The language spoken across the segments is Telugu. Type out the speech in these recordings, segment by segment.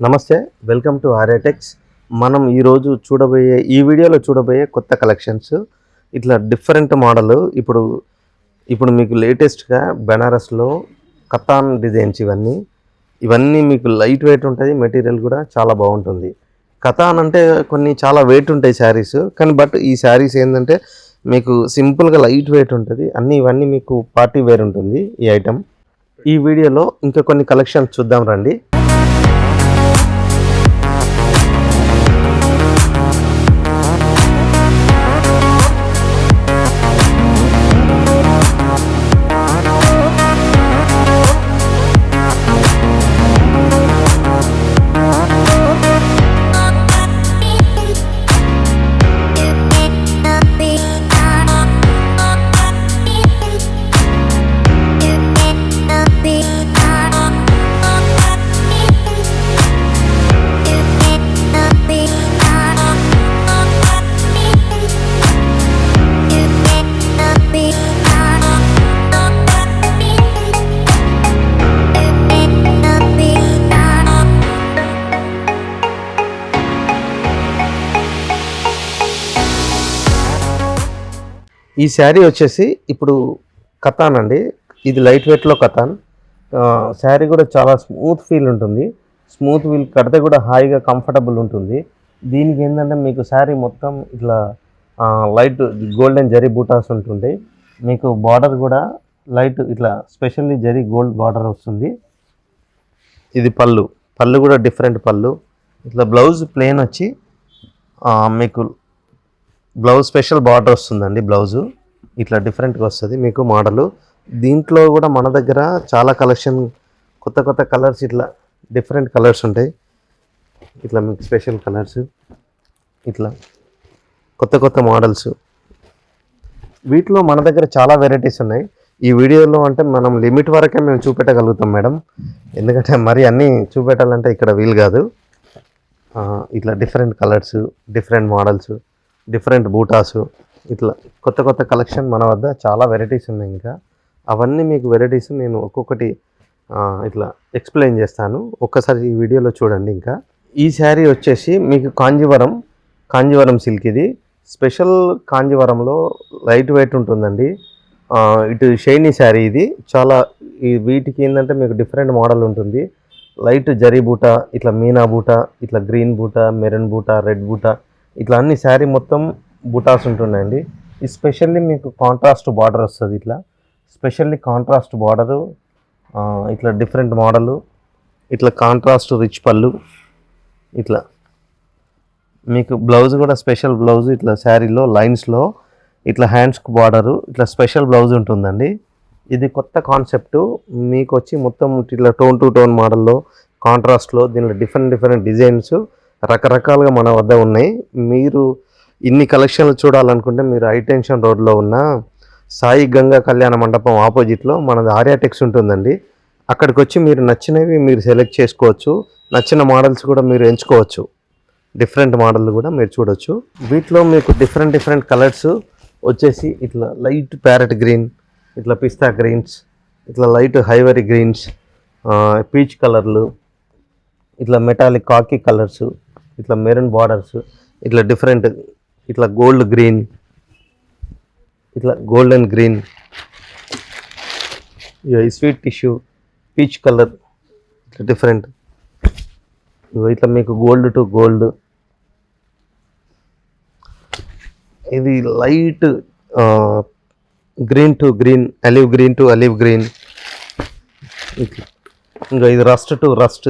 నమస్తే, వెల్కమ్ టు ఆర్యాటెక్స్. మనం ఈరోజు ఈ వీడియోలో చూడబోయే కొత్త కలెక్షన్స్ ఇట్లా డిఫరెంట్ మోడల్. ఇప్పుడు మీకు లేటెస్ట్గా బెనారస్లో కతాన్ డిజైన్స్ ఇవన్నీ మీకు లైట్ వెయిట్ ఉంటుంది. మెటీరియల్ కూడా చాలా బాగుంటుంది. కతాన్ అంటే కొన్ని చాలా వెయిట్ ఉంటాయి శారీస్, కానీ ఈ శారీస్ ఏంటంటే మీకు సింపుల్గా లైట్ వెయిట్ ఉంటుంది. ఇవన్నీ మీకు పార్టీ వేర్ ఉంటుంది ఈ ఐటమ్. ఈ వీడియోలో ఇంకా కొన్ని కలెక్షన్స్ చూద్దాం రండి. ఈ శారీ వచ్చేసి ఇప్పుడు కతాన్ అండి. ఇది లైట్ వెయిట్లో కతాన్ శారీ కూడా చాలా స్మూత్ ఫీల్ ఉంటుంది. స్మూత్ ఫీల్ కడితే కూడా హాయిగా కంఫర్టబుల్ ఉంటుంది. దీనికి ఏంటంటే మీకు శారీ మొత్తం ఇట్లా లైట్ గోల్డెన్ జరీ బూటాస్ ఉంటుంది. మీకు బార్డర్ కూడా లైట్ ఇట్లా స్పెషల్లీ జరీ గోల్డ్ బార్డర్ వస్తుంది. ఇది పళ్ళు కూడా డిఫరెంట్ పళ్ళు. ఇట్లా బ్లౌజ్ ప్లెయిన్ వచ్చి మీకు బ్లౌజ్ స్పెషల్ బార్డర్ వస్తుందండి. బ్లౌజు ఇట్లా డిఫరెంట్గా వస్తుంది మీకు మోడలు. దీంట్లో కూడా మన దగ్గర చాలా కలెక్షన్, కొత్త కలర్స్, ఇట్లా డిఫరెంట్ కలర్స్ ఉంటాయి. ఇట్లా మీకు స్పెషల్ కలర్స్, ఇట్లా కొత్త మోడల్స్. వీటిలో మన దగ్గర చాలా వెరైటీస్ ఉన్నాయి. ఈ వీడియోలో అంటే మనం లిమిట్ వరకే మేము చూపెట్టగలుగుతాం మేడం, ఎందుకంటే మరి అన్నీ చూపెట్టాలంటే ఇక్కడ వీలు కాదు. ఇట్లా different colours, different models, different బూటాసు, ఇట్లా కొత్త కలెక్షన్ మన వద్ద చాలా వెరైటీస్ ఉన్నాయి. ఇంకా అవన్నీ మీకు వెరైటీస్ నేను ఒక్కొక్కటి ఇట్లా ఎక్స్ప్లెయిన్ చేస్తాను. ఒక్కసారి ఈ వీడియోలో చూడండి. ఇంకా ఈ శారీ వచ్చేసి మీకు కాంజీవరం సిల్క్. ఇది స్పెషల్ కాంజీవరంలో లైట్ వెయిట్ ఉంటుందండి. ఇటు షైనీ శారీ. ఇది చాలా వీటికి ఏంటంటే మీకు డిఫరెంట్ మోడల్ ఉంటుంది. లైట్ జరీ బూట, ఇట్లా మీనా బూట, ఇట్లా గ్రీన్ బూట, మెరూన్ బూట, రెడ్ బూట, ఇట్లా అన్ని శారీ మొత్తం బూటాస్ ఉంటున్నాయండి. ఈ స్పెషల్లీ మీకు కాంట్రాస్ట్ బార్డర్ వస్తుంది. ఇట్లా స్పెషల్లీ కాంట్రాస్ట్ బార్డరు, ఇట్లా డిఫరెంట్ మోడలు, ఇట్లా కాంట్రాస్ట్ రిచ్ పళ్ళు, ఇట్లా మీకు బ్లౌజ్ కూడా స్పెషల్ బ్లౌజ్. ఇట్లా శారీలో లైన్స్లో ఇట్లా హ్యాండ్స్కి బార్డరు, ఇట్లా స్పెషల్ బ్లౌజ్ ఉంటుందండి. ఇది కొత్త కాన్సెప్టు మీకు వచ్చి మొత్తం ఇట్లా టోన్ టు టోన్ మోడల్లో కాంట్రాస్ట్లో దీనిలో డిఫరెంట్ డిజైన్స్ రకరకాలుగా మన వద్ద ఉన్నాయి. మీరు ఇన్ని కలెక్షన్లు చూడాలనుకుంటే మీరు హైటెన్షన్ రోడ్లో ఉన్న సాయి గంగా కళ్యాణ మండపం ఆపోజిట్లో మనది ఆర్యాటెక్స్ ఉంటుందండి. అక్కడికి వచ్చి మీరు నచ్చినవి మీరు సెలెక్ట్ చేసుకోవచ్చు. నచ్చిన మోడల్స్ కూడా మీరు ఎంచుకోవచ్చు. డిఫరెంట్ మోడల్ కూడా మీరు చూడవచ్చు. వీటిలో మీకు డిఫరెంట్ కలర్స్ వచ్చేసి ఇట్లా లైట్ ప్యారెట్ గ్రీన్, ఇట్లా పిస్తా గ్రీన్స్, ఇట్లా లైట్ హైవరీ గ్రీన్స్, పీచ్ కలర్లు, ఇట్లా మెటాలిక్ కాకీ కలర్స్, ఇట్లా మెరూన్ బార్డర్స్, ఇట్లా డిఫరెంట్, ఇట్లా గోల్డ్ గ్రీన్, ఇట్లా golden green, sweet tissue, peach colour, ఇట్లా డిఫరెంట్. ఇట్లా మీకు గోల్డ్ టు గోల్డ్, ఇది light green to green, alive green to alive green, ఇంకా ఇది రస్ట్ టు రస్ట్,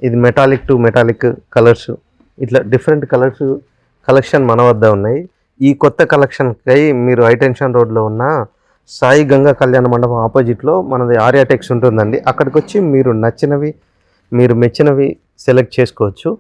ఇది మెటాలిక్ టు మెటాలిక్ కలర్స్. ఇట్లా డిఫరెంట్ కలర్స్ కలెక్షన్ మన వద్ద ఉన్నాయి. ఈ కొత్త కలెక్షన్కై మీరు హైటెన్షన్ రోడ్లో ఉన్న సాయి గంగా కళ్యాణ మండపం ఆపోజిట్లో మనది ఆర్యాటెక్స్ ఉంటుందండి. అక్కడికి వచ్చి మీరు నచ్చినవి, మీరు మెచ్చినవి సెలెక్ట్ చేసుకోవచ్చు.